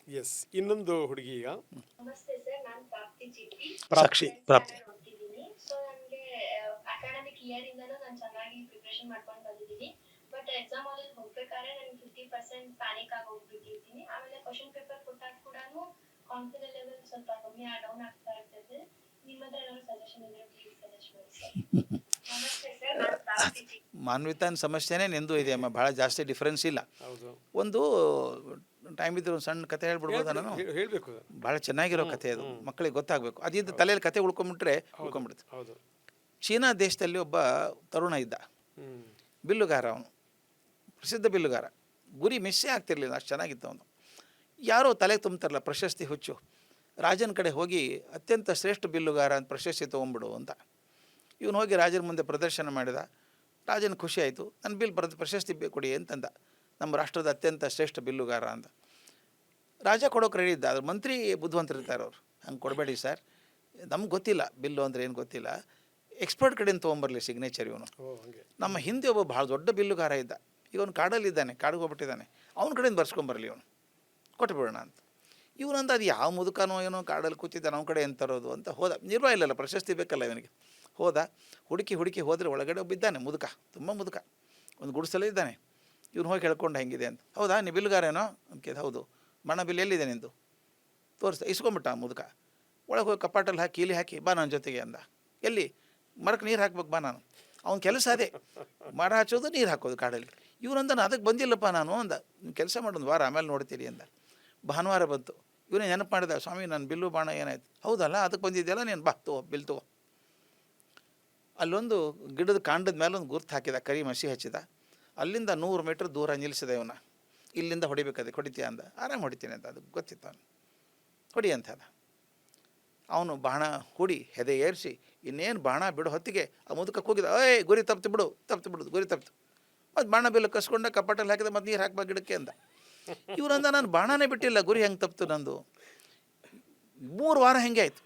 S, ಇನ್ನೊಂದು ಹುಡುಗಿ ಈಗ. ನಮಸ್ತೆ ಸರ್, ನಾನು ಪ್ರಾಪ್ತಿ ಜಿಪಿ ಸಾಕ್ಷಿ ಪ್ರಾಪ್ತಿ. ಓದ್ತಿದ್ದೀನಿ. ಸೊ ನನಗೆ ಅಕಾಡೆಮಿಕ್ ಇಯರ್ ಇಂದನೂ ನಾನು ಚೆನ್ನಾಗಿ ಪ್ರಿಪರೇಷನ್ ಮಾಡ್ಕೊಂಡು ಬಂದಿದ್ದೀನಿ. ಬಟ್ ಎಕ್ಸಾಮ್ ಅಲ್ಲಿ ಹೋಗ್ಬೇಕಾದ್ರೆ ನನಗೆ 50% ಪ್ಯಾನಿಕ್ ಆಗಿ ಹೋಗ್ಬಿಟ್ಟಿರ್ತೀನಿ. ಆಮೇಲೆ ಕ್ವಶನ್ ಪೇಪರ್ ಕೊಟ್ಟಾಗ ಕೂಡ ಕಾನ್ಫಿಡೆನ್ಸ್ ಲೆವೆಲ್ ಸ್ವಲ್ಪ ಕಮ್ಮಿ ಡೌನ್ ಆಗ್ತಾ ಇರ್ತದೆ. ನಿಮ್ಮ ಹತ್ರ ಏನಾದ್ರು ಸಜೆಷನ್ ಇದ್ರೆ ಪ್ಲೀಸ್ ಸಜೆಸ್ಟ್ ಮಾಡಿ ಸರ್. ನಮಸ್ತೆ ಸರ್, ನಾನು ಪ್ರಾಪ್ತಿ ಜಿಪಿ. ಮಾನ್ವಿತಾನ ಸಮಸ್ಯೆನೇ ನಿಂದು ಇದೆ ಅಮ್ಮ, ಭಾಳ ಜಾಸ್ತಿ ಡಿಫ್ರೆನ್ಸ್ ಇಲ್ಲ. ಹೌದು, ಒಂದು ಟೈಮ್ ಇದ್ರೆ ಒಂದು ಸಣ್ಣ ಕತೆ ಹೇಳ್ಬಿಡ್ಬೋದ ನಾನು? ಹೇಳಬೇಕು. ಭಾಳ ಚೆನ್ನಾಗಿರೋ ಕತೆ ಅದು, ಮಕ್ಕಳಿಗೆ ಗೊತ್ತಾಗಬೇಕು. ಅದಿದ್ದು ತಲೆಯಲ್ಲಿ ಕತೆ ಉಳ್ಕೊಂಬಿಟ್ರೆ ಉಳ್ಕೊಂಬಿಡುತ್ತೆ. ಹೌದು. ಚೀನಾ ದೇಶದಲ್ಲಿ ಒಬ್ಬ ತರುಣ ಇದ್ದ, ಬಿಲ್ಲುಗಾರ. ಅವನು ಪ್ರಸಿದ್ಧ ಬಿಲ್ಲುಗಾರ. ಗುರಿ ಮಿಸ್ಸೇ ಆಗ್ತಿರ್ಲಿಲ್ಲ, ಅಷ್ಟು ಚೆನ್ನಾಗಿತ್ತು ಅವನು. ಯಾರೋ ತಲೆಗೆ ತುಂಬ್ತಾರಲ್ಲ ಪ್ರಶಸ್ತಿ ಹುಚ್ಚು, ರಾಜನ ಕಡೆ ಹೋಗಿ ಅತ್ಯಂತ ಶ್ರೇಷ್ಠ ಬಿಲ್ಲುಗಾರ ಅಂತ ಪ್ರಶಸ್ತಿ ತೊಗೊಂಬಿಡು ಅಂತ. ಇವನು ಹೋಗಿ ರಾಜನ ಮುಂದೆ ಪ್ರದರ್ಶನ ಮಾಡಿದ. ರಾಜನ ಖುಷಿ ಆಯಿತು. ನನ್ನ ಬಿಲ್ ಪ್ರಶಸ್ತಿ ಕೊಡಿ ಅಂತಂದ, ನಮ್ಮ ರಾಷ್ಟ್ರದ ಅತ್ಯಂತ ಶ್ರೇಷ್ಠ ಬಿಲ್ಲುಗಾರ ಅಂತ. ರಾಜ ಕೊಡೋಕೆ ರೆಡಿ ಇದ್ದ. ಅದ್ರ ಮಂತ್ರಿ ಬುದ್ಧಿವಂತರಿರ್ತಾರೆ ಅವರು, ಹಂಗೆ ಕೊಡಬೇಡಿ ಸರ್, ನಮ್ಗೆ ಗೊತ್ತಿಲ್ಲ ಬಿಲ್ಲು ಅಂದರೆ ಏನು ಗೊತ್ತಿಲ್ಲ, ಎಕ್ಸ್ಪರ್ಟ್ ಕಡೆಯಿಂದ ತೊಗೊಂಬರಲಿ ಸಿಗ್ನೇಚರ್. ಇವನು ನಮ್ಮ ಹಿಂದೆ ಒಬ್ಬ ಭಾಳ ದೊಡ್ಡ ಬಿಲ್ಲುಗಾರ ಇದ್ದ, ಈಗ ಅವನು ಕಾಡಲ್ಲಿದ್ದಾನೆ, ಕಾಡಿಗೆ ಹೋಗ್ಬಿಟ್ಟಿದ್ದಾನೆ, ಅವನ ಕಡೆಯಿಂದ ಬರ್ಸ್ಕೊಂಬರಲಿ, ಇವನು ಕೊಟ್ಬಿಡೋಣ ಅಂತ. ಇವನಂದ ಅದು ಯಾವ ಮುದುಕನೋ ಏನೋ ಕಾಡಲ್ಲಿ ಕೂತಿದ್ದಾನೆ, ಅವನ ಕಡೆ ಏನು ತರೋದು ಅಂತ ಹೋದ. ನಿರ್ವಾಹ ಇಲ್ಲಲ್ಲ, ಪ್ರಶಸ್ತಿ ಬೇಕಲ್ಲ ಇವನಿಗೆ. ಹೋದ, ಹುಡುಕಿ ಹೋದರೆ ಒಳಗಡೆ ಒಬ್ಬ ಇದ್ದಾನೆ ಮುದುಕ, ತುಂಬ ಮುದುಕ, ಒಂದು ಗುಡಿಸಲೇ ಇದ್ದಾನೆ. ಇವ್ನು ಹೋಗಿ ಹೇಳ್ಕೊಂಡು ಹೆಂಗಿದೆ ಅಂತ. ಹೌದಾ, ನೀ ಬಿಲ್ಲುಗಾರೇನೋ ಅಂತ ಕೇಳಿದ. ಹೌದು. ಬಣ್ಣ ಬಿಲ್ ಎಲ್ಲಿದೆ ನಿಂದು ತೋರಿಸ್ತಾ. ಇಸ್ಕೊಂಬಿಟ್ಟ ಆ ಮುದುಕ. ಒಳಗೆ ಹೋಗಿ ಕಪಾಟಲ್ಲಿ ಹಾಕಿ ಕೀಲಿ ಹಾಕಿ ಬಾ ನನ್ನ ಜೊತೆಗೆ ಅಂದ. ಎಲ್ಲಿ? ಮರಕ್ಕೆ ನೀರು ಹಾಕ್ಬೇಕು ಬಾ ನಾನು. ಅವ್ನ ಕೆಲಸ ಅದೇ, ಮರ ಹಚ್ಚೋದು ನೀರು ಹಾಕೋದು ಕಾಡಲ್ಲಿ. ಇವನಂದ ಅದಕ್ಕೆ ಬಂದಿಲ್ಲಪ್ಪ ನಾನು ಅಂದ. ನೀವು ಕೆಲಸ ಮಾಡೋದು ವಾರ ಆಮೇಲೆ ನೋಡ್ತೀರಿ ಅಂದ. ಭಾನುವಾರ ಬಂತು. ಇವನೇ ನೆನಪು ಮಾಡಿದ, ಸ್ವಾಮಿ ನನ್ನ ಬಿಲ್ಲು ಬಾಣ ಏನಾಯ್ತು? ಹೌದಲ್ಲ, ಅದಕ್ಕೆ ಬಂದಿದ್ದೆಲ್ಲ ನೀನು ಬಾ ತಗೋ ಬಿಲ್ ತಗೋ. ಅಲ್ಲೊಂದು ಗಿಡದ ಕಾಂಡದ ಮೇಲೆ ಒಂದು ಗುರ್ತು ಹಾಕಿದ, ಕರಿ ಮಸಿ ಹಚ್ಚಿದ. ಅಲ್ಲಿಂದ 100 ಮೀಟ್ರ್ ದೂರ ನಿಲ್ಲಿಸಿದ ಇವನ. ಇಲ್ಲಿಂದ ಹೊಡಿಬೇಕಾದ್ರೆ ಹೊಡಿತೀಯ ಅಂದ. ಆರಾಮ್ ಹೊಡಿತೀನಿ ಅಂತ, ಅದು ಗೊತ್ತಿತ್ತು ಅವನು. ಹೊಡಿ ಅಂತ ಅದ. ಅವನು ಬಾಣ ಹೂಡಿ ಹೆದೆ ಏರಿಸಿ ಇನ್ನೇನು ಬಾಣ ಬಿಡೋ ಹೊತ್ತಿಗೆ ಆ ಮುದುಕಕ್ಕೆ ಹೋಗಿದ. ಏಯ್ ಗುರಿ ತಪ್ತು ಬಿಡು ಗುರಿ ತಪ್ತು. ಮತ್ತು ಬಾಣ ಬಿಲ್ಲು ಕಸ್ಕೊಂಡ ಕಪಾಟಲ್ಲಿ ಹಾಕಿದ, ಮತ್ತು ನೀರು ಹಾಕ್ಬಾ ಗಿಡಕ್ಕೆ ಅಂದ. ಇವರಂದ ನಾನು ಬಾಣನೇ ಬಿಟ್ಟಿಲ್ಲ, ಗುರಿ ಹೆಂಗೆ ತಪ್ತು ನಂದು. 3 ವಾರ ಹೆಂಗೆ ಆಯಿತು.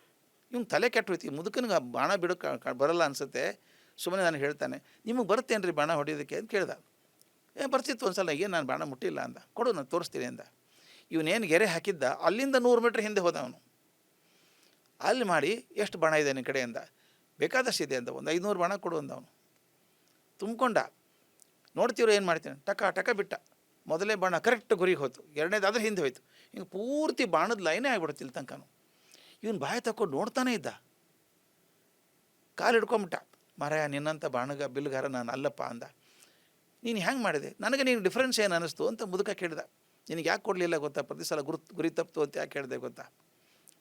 ಇವ್ನು ತಲೆ ಕೆಟ್ಟು ಹೋಯ್ತು. ಈ ಮುದುಕನಿಗೆ ಬಾಣ ಬಿಡೋಕೆ ಬರಲ್ಲ ಅನಿಸುತ್ತೆ. ಸುಮ್ಮನೆ ನಾನು ಹೇಳ್ತಾನೆ, ನಿಮಗೆ ಬರುತ್ತೇನ್ರಿ ಬಾಣ ಹೊಡಿಯೋದಕ್ಕೆ ಅಂತ ಕೇಳ್ದ. ಬರ್ತಿತ್ತು ಒಂದು ಸಲ, ಏನು ನಾನು ಬಾಣ ಮುಟ್ಟಿಲ್ಲ ಅಂದ. ಕೊಡು ನಾನು ತೋರಿಸ್ತೀನಿ ಅಂದ. ಇವನೇನು ಗೆರೆ ಹಾಕಿದ್ದ ಅಲ್ಲಿಂದ 100 ಮೀಟ್ರ್ ಹಿಂದೆ ಹೋದ ಅವನು. ಅಲ್ಲಿ ಮಾಡಿ ಎಷ್ಟು ಬಾಣ ಇದೆ ನಿನ್ನ ಕಡೆ ಅಂದ. ಬೇಕಾದಷ್ಟು ಇದೆ ಅಂದ. ಒಂದು 500 ಬಾಣ ಕೊಡು ಅಂದ ಅವನು. ತುಂಬಿಕೊಂಡ. ನೋಡ್ತೀವ್ರು ಏನು ಮಾಡ್ತೀನಿ, ಟಕ ಬಿಟ್ಟ. ಮೊದಲೇ ಬಾಣ ಕರೆಕ್ಟ್ ಗುರಿಗೆ ಹೋಯ್ತು, ಎರಡನೇದು ಅದ್ರ ಹಿಂದೆ ಹೋಯ್ತು. ಹಿಂಗೆ ಪೂರ್ತಿ ಬಾಣದ ಲೈನೇ ಆಗ್ಬಿಡುತ್ತೆ ಇಲ್ಲಿ ತನಕನು. ಇವನು ಬಾಯಿ ತಕ್ಕೊಂಡು ನೋಡ್ತಾನೆ ಇದ್ದ. ಕಾಲು ಹಿಡ್ಕೊಂಬಿಟ್ಟ. ಮಾರಾಯ, ನಿನ್ನಂಥ ಬಿಲ್ಲುಗಾರ ನಾನು ಅಲ್ಲಪ್ಪ ಅಂದ. ನೀನು ಹೆಂಗೆ ಮಾಡಿದೆ? ನನಗೆ ನೀನು ಡಿಫ್ರೆನ್ಸ್ ಏನು ಅನ್ನಿಸ್ತು ಅಂತ ಮುದುಕ ಕೇಳಿದ. ನಿನಗೆ ಯಾಕೆ ಕೊಡಲಿಲ್ಲ ಗೊತ್ತಾ? ಪ್ರತಿ ಸಲ ಗುರಿ ತಪ್ಪಿತು ಅಂತ ಯಾಕೆ ಹೇಳಿದೆ ಗೊತ್ತಾ?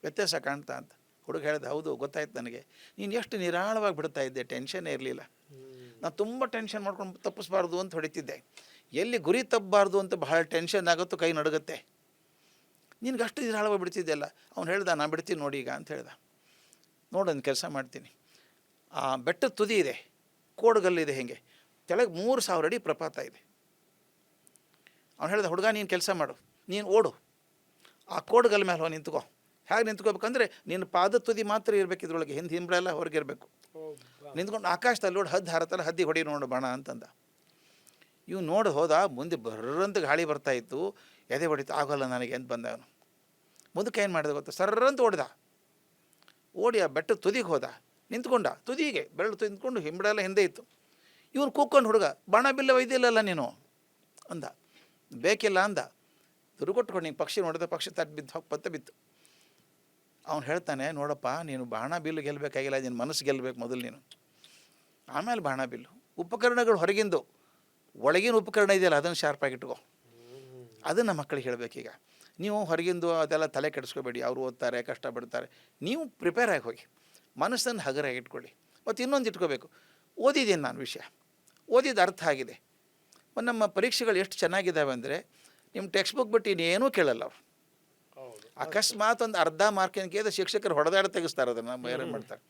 ವ್ಯತ್ಯಾಸ ಕಾಣ್ತಾ ಅಂತ. ಹುಡುಗ ಹೇಳಿದ, ಹೌದು ಗೊತ್ತಾಯ್ತು ನನಗೆ, ನೀನು ಎಷ್ಟು ನಿರಾಳವಾಗಿ ಬಿಡ್ತಾ ಇದ್ದೆ, ಟೆನ್ಷನ್ನೇ ಇರಲಿಲ್ಲ. ನಾನು ತುಂಬ ಟೆನ್ಷನ್ ಮಾಡ್ಕೊಂಡು ತಪ್ಪಿಸ್ಬಾರ್ದು ಅಂತ ಹೊಡಿತಿದ್ದೆ. ಎಲ್ಲಿ ಗುರಿ ತಪ್ಪಬಾರ್ದು ಅಂತ ಭಾಳ ಟೆನ್ಷನ್ ಆಗುತ್ತೋ ಕೈ ನಡುಗುತ್ತೆ. ನಿನಗೆ ಅಷ್ಟು ನಿರಾಳವಾಗಿ ಬಿಡ್ತಿದ್ದೆಲ್ಲ. ಅವ್ನು ಹೇಳ್ದ, ನಾನು ಬಿಡ್ತೀನಿ ನೋಡಿ ಈಗ ಅಂತ ಹೇಳ್ದ. ನೋಡೊಂದು ಕೆಲಸ ಮಾಡ್ತೀನಿ, ಆ ಬೆಟ್ಟದ ತುದಿ ಇದೆ, ಕೋಡುಗಲ್ಲಿದೆ, ಹೇಗೆ ಕೆಳಗೆ 3000 ಅಡಿ ಪ್ರಪಾತ ಇದೆ. ಅವ್ನು ಹೇಳ್ದ, ಹುಡುಗ ನೀನು ಕೆಲಸ ಮಾಡು, ನೀನು ಓಡು, ಆ ಕೋಡುಗಲ್ಲ ಮೇಲೆ ಹೋಗಿ ನಿಂತ್ಕೋ. ಹೇಗೆ ನಿಂತ್ಕೋಬೇಕಂದ್ರೆ ನಿನ್ನ ಪಾದ ತುದಿ ಮಾತ್ರ ಇರಬೇಕು, ಇದ್ರೊಳಗೆ ಹಿಂಬಳೆಲ್ಲ ಹೊರಗಿರಬೇಕು. ನಿಂತ್ಕೊಂಡು ಆಕಾಶದಲ್ಲಿ ನೋಡಿ ಹದ್ದು ಹಾರತ್ತಲ್ಲ, ಹದ್ದಿ ಹೊಡಿ ನೋಡು ಬಾಣ ಅಂತಂದ. ಇವು ನೋಡಿ ಹೋದ. ಮುಂದೆ ಬರ್ರಂತ ಗಾಳಿ ಬರ್ತಾಯಿತ್ತು, ಎದೆ ಹೊಡಿತು. ಆಗೋಲ್ಲ ನನಗೆ ಅಂತ ಬಂದ ಅವನು. ಮುಂದಕ್ಕೆ ಏನು ಮಾಡಿದೆ ಗೊತ್ತಾ? ಸರ್ರಂತ ಓಡ್ದ. ಓಡಿ ಆ ಬೆಟ್ಟದ ತುದಿಗೆ ಹೋದ. ನಿಂತ್ಕೊಂಡ ತುದಿಗೆ, ಬೆರಳು ನಿಂತ್ಕೊಂಡು ಹಿಂಬಳೆಲ್ಲ ಹಿಂದೆ ಇತ್ತು. ಇವನು ಕೂಕ್ಕೊಂಡು, ಹುಡುಗ ಬಾಣ ಬಿಲ್ಲ ಒಯ್ದಿಲ್ಲಲ್ಲ ನೀನು ಅಂದ. ಬೇಕಿಲ್ಲ ಅಂದ. ದುರ್ಗೊಟ್ಕೊಂಡು ಹಿಂಗೆ ಪಕ್ಷಿ ನೋಡಿದ, ಪಕ್ಷಿ ತಟ್ಟು ಬಿದ್ದು ಪತ್ತೆ ಬಿತ್ತು. ಅವ್ನು ಹೇಳ್ತಾನೆ, ನೋಡಪ್ಪ ನೀನು ಬಾಣ ಬಿಲ್ಲು ಗೆಲ್ಲಬೇಕಾಗಿಲ್ಲ, ನಿನ್ನ ಮನಸ್ಸು ಗೆಲ್ಲಬೇಕು ಮೊದಲು ನೀನು, ಆಮೇಲೆ ಬಾಣ ಬಿಲ್ಲು. ಉಪಕರಣಗಳು ಹೊರಗಿಂದು, ಒಳಗಿನ ಉಪಕರಣ ಇದೆಯಲ್ಲ ಅದನ್ನು ಶಾರ್ಪಾಗಿಟ್ಕೋ. ಅದನ್ನು ಮಕ್ಕಳಿಗೆ ಹೇಳಬೇಕೀಗ. ನೀವು ಹೊರಗಿಂದು ಅದೆಲ್ಲ ತಲೆ ಕೆಡಿಸ್ಕೋಬೇಡಿ, ಅವರು ಓದ್ತಾರೆ, ಕಷ್ಟಪಡ್ತಾರೆ. ನೀವು ಪ್ರಿಪೇರ್ ಆಗಿ ಹೋಗಿ, ಮನಸ್ಸನ್ನು ಹಗರಾಗಿ ಇಟ್ಕೊಳ್ಳಿ. ಮತ್ತು ಇನ್ನೊಂದು ಇಟ್ಕೋಬೇಕು, ಓದಿದ್ದೀನಿ ನಾನು ವಿಷಯ, ಓದಿದ ಅರ್ಥ ಆಗಿದೆ. ನಮ್ಮ ಪರೀಕ್ಷೆಗಳು ಎಷ್ಟು ಚೆನ್ನಾಗಿದ್ದಾವೆ ಅಂದರೆ, ನಿಮ್ಮ ಟೆಕ್ಸ್ಟ್ ಬುಕ್ ಬಿಟ್ಟು ಇನ್ನೇನೂ ಕೇಳಲ್ಲ ಅವರು. ಅಕಸ್ಮಾತ್ ಒಂದು ಅರ್ಧ ಮಾರ್ಕಿನ ಕೇಳಿದ ಶಿಕ್ಷಕರು ಹೊಡೆದಾಡ ತೆಗೆಸ್ತಾರೆ, ಅದನ್ನು ಬೇರೆ ಮಾಡ್ತಾರೆ.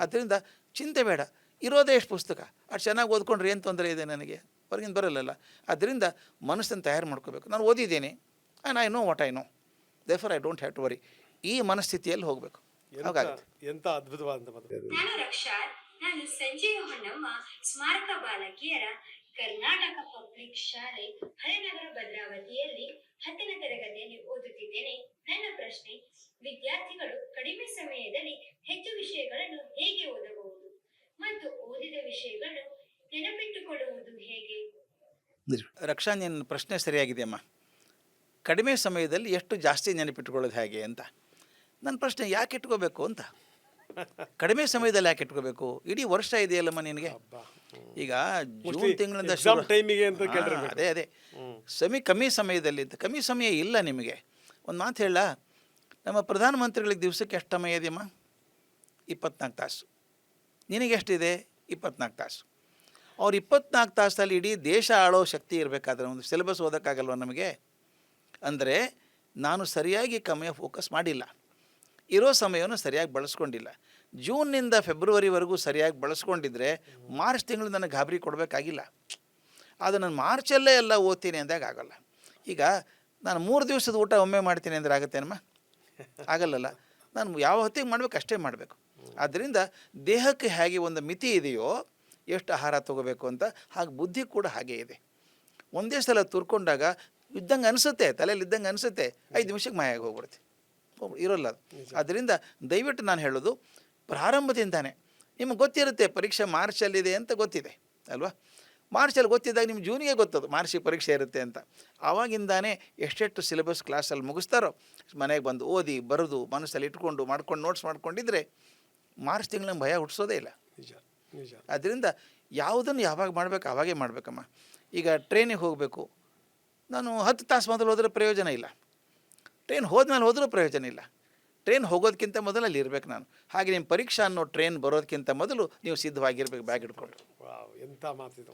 ಆದ್ದರಿಂದ ಚಿಂತೆ ಬೇಡ, ಇರೋದೇ ಎಷ್ಟು ಪುಸ್ತಕ, ಅಷ್ಟು ಚೆನ್ನಾಗಿ ಓದ್ಕೊಂಡ್ರೆ ಏನು ತೊಂದರೆ ಇದೆ ನನಗೆ, ಹೊರಗಿಂದ ಬರಲ್ಲಲ್ಲ. ಆದ್ದರಿಂದ ಮನಸ್ಸನ್ನು ತಯಾರು ಮಾಡ್ಕೋಬೇಕು. ನಾನು ಓದಿದ್ದೀನಿ, and I know what I know, therefore I don't have to worry. ಈ ಮನಸ್ಥಿತಿಯಲ್ಲಿ ಹೋಗಬೇಕು. ಎಂಥ ಅದ್ಭುತವಾದ ನಾನು ರಕ್ಷಾ, ನಾನು ಸಂಜೀವ ಹೊನ್ನಮ್ಮ ಸ್ಮಾರಕ ಬಾಲಕಿಯರ ಕರ್ನಾಟಕ ಪಬ್ಲಿಕ್ ಶಾಲೆ ಹಳೆನಗರ ಭದ್ರಾವತಿಯಲ್ಲಿ 10ನೇ ತರಗತಿಯಲ್ಲಿ ಓದುತ್ತಿದ್ದೇನೆ. ನನ್ನ ಪ್ರಶ್ನೆ, ವಿದ್ಯಾರ್ಥಿಗಳು ಕಡಿಮೆ ಸಮಯದಲ್ಲಿ ಹೆಚ್ಚು ವಿಷಯಗಳನ್ನು ಹೇಗೆ ಓದಬಹುದು ಮತ್ತು ಓದಿದ ವಿಷಯಗಳನ್ನು ನೆನಪಿಟ್ಟುಕೊಳ್ಳುವುದು ಹೇಗೆ? ರಕ್ಷಾ, ನಿನ್ನ ಪ್ರಶ್ನೆ ಸರಿಯಾಗಿದೆಯಮ್ಮ. ಕಡಿಮೆ ಸಮಯದಲ್ಲಿ ಎಷ್ಟು ಜಾಸ್ತಿ ನೆನಪಿಟ್ಕೊಳ್ಳೋದು ಹೇಗೆ ಅಂತ. ನನ್ನ ಪ್ರಶ್ನೆ, ಯಾಕೆ ಇಟ್ಕೋಬೇಕು ಅಂತ. ಕಡಿಮೆ ಸಮಯದಲ್ಲಿ ಯಾಕೆ ಇಟ್ಕೋಬೇಕು? ಇಡೀ ವರ್ಷ ಇದೆಯಲ್ಲಮ್ಮ ನಿನಗೆ. ಈಗ ಜೂನ್ ತಿಂಗಳಿಂದ ಎಕ್ಸಾಮ್ ಟೈಮಿಗೆ ಅಂತ ಕೇಳಿರ್ಬೇಕು. ಅದೇ ಕಮ್ಮಿ ಸಮಯದಲ್ಲಿ ಅಂತ. ಕಮ್ಮಿ ಸಮಯ ಇಲ್ಲ ನಿಮಗೆ. ಒಂದು ಮಾತು ಹೇಳ, ನಮ್ಮ ಪ್ರಧಾನಮಂತ್ರಿಗಳಿಗೆ ದಿವಸಕ್ಕೆ ಎಷ್ಟು ಸಮಯ ಇದೆಯಮ್ಮ? 24 ತಾಸು. ನಿನಗೆಷ್ಟಿದೆ? 24 ತಾಸು. ಅವ್ರು 24 ತಾಸಲ್ಲಿ ಇಡೀ ದೇಶ ಆಳೋ ಶಕ್ತಿ ಇರಬೇಕಾದ್ರೆ ಒಂದು ಸಿಲೆಬಸ್ ಓದೋಕ್ಕಾಗಲ್ವ ನಮಗೆ? ಅಂದರೆ ನಾನು ಸರಿಯಾಗಿ ಫೋಕಸ್ ಮಾಡಿಲ್ಲ, ಇರೋ ಸಮಯವನ್ನು ಸರಿಯಾಗಿ ಬಳಸ್ಕೊಂಡಿಲ್ಲ. ಜೂನ್ನಿಂದ ಫೆಬ್ರವರಿವರೆಗೂ ಸರಿಯಾಗಿ ಬಳಸ್ಕೊಂಡಿದ್ರೆ ಮಾರ್ಚ್ ತಿಂಗಳು ನನಗೆ ಗಾಬರಿ ಕೊಡಬೇಕಾಗಿಲ್ಲ. ಆದರೆ ನಾನು ಮಾರ್ಚಲ್ಲೇ ಎಲ್ಲ ಓದ್ತೀನಿ ಅಂದಾಗ ಆಗೋಲ್ಲ. ಈಗ ನಾನು 3 ದಿವಸದ ಊಟ ಒಮ್ಮೆ ಮಾಡ್ತೀನಿ ಅಂದರೆ ಆಗುತ್ತೇನಮ್ಮ? ಆಗಲ್ಲಲ್ಲ. ನಾನು ಯಾವ ಹೊತ್ತಿಗೆ ಮಾಡಬೇಕು ಅಷ್ಟೇ ಮಾಡಬೇಕು. ಆದ್ದರಿಂದ ದೇಹಕ್ಕೆ ಹೇಗೆ ಒಂದು ಮಿತಿ ಇದೆಯೋ, ಎಷ್ಟು ಆಹಾರ ತೊಗೋಬೇಕು ಅಂತ, ಹಾಗೆ ಬುದ್ಧಿ ಕೂಡ ಹಾಗೇ ಇದೆ. ಒಂದೇ ಸಲ ತುರ್ಕೊಂಡಾಗ ಇದ್ದಂಗೆ ಅನಿಸುತ್ತೆ, ತಲೆಯಲ್ಲಿ ಇದ್ದಂಗೆ ಅನಿಸುತ್ತೆ, 5 ನಿಮಿಷಕ್ಕೆ ಮಾಯಾಗಿ ಹೋಗ್ಬಿಡುತ್ತೆ, ಇರೋಲ್ಲ ಅದು. ಆದ್ದರಿಂದ ದಯವಿಟ್ಟು ನಾನು ಹೇಳೋದು, ಪ್ರಾರಂಭದಿಂದಾನೇ ನಿಮಗೆ ಗೊತ್ತಿರುತ್ತೆ ಪರೀಕ್ಷೆ ಮಾರ್ಚಲ್ಲಿದೆ ಅಂತ ಗೊತ್ತಿದೆ ಅಲ್ವಾ? ಮಾರ್ಚಲ್ಲಿ ಗೊತ್ತಿದ್ದಾಗ ನಿಮ್ಮ ಜೂನಿಗೆ ಗೊತ್ತದು ಮಾರ್ಚಿಗೆ ಪರೀಕ್ಷೆ ಇರುತ್ತೆ ಅಂತ. ಆವಾಗಿಂದಾನೇ ಎಷ್ಟೆಷ್ಟು ಸಿಲೆಬಸ್ ಕ್ಲಾಸಲ್ಲಿ ಮುಗಿಸ್ತಾರೋ ಮನೆಗೆ ಬಂದು ಓದಿ ಬರೆದು ಮನಸ್ಸಲ್ಲಿ ಇಟ್ಕೊಂಡು ನೋಟ್ಸ್ ಮಾಡ್ಕೊಂಡಿದ್ರೆ ಮಾರ್ಚ್ ತಿಂಗಳ ಭಯ ಹುಟ್ಟಿಸೋದೇ ಇಲ್ಲ. ಅದರಿಂದ ಯಾವುದನ್ನು ಯಾವಾಗ ಮಾಡಬೇಕು ಆವಾಗೇ ಮಾಡಬೇಕಮ್ಮ. ಈಗ ಟ್ರೈನಿಗೆ ಹೋಗಬೇಕು, ನಾನು 10 ತಾಸು ಮೊದಲು ಹೋದರೆ ಪ್ರಯೋಜನ ಇಲ್ಲ, ಟ್ರೈನ್ ಹೋದ್ಮೇಲೆ ಹೋದರೂ ಪ್ರಯೋಜನ ಇಲ್ಲ. ಟ್ರೈನ್ ಹೋಗೋದಕ್ಕಿಂತ ಮೊದಲು ಅಲ್ಲಿ ಇರಬೇಕು ನಾನು. ಹಾಗೆ ನಿಮ್ಮ ಪರೀಕ್ಷಾ ಅನ್ನೋ ಟ್ರೈನ್ ಬರೋದಕ್ಕಿಂತ ಮೊದಲು ನೀವು ಸಿದ್ಧವಾಗಿರ್ಬೇಕು, ಬ್ಯಾಗ್ ಹಿಡ್ಕೊಂಡು. ಎಂಥ ಮಾತಿದು.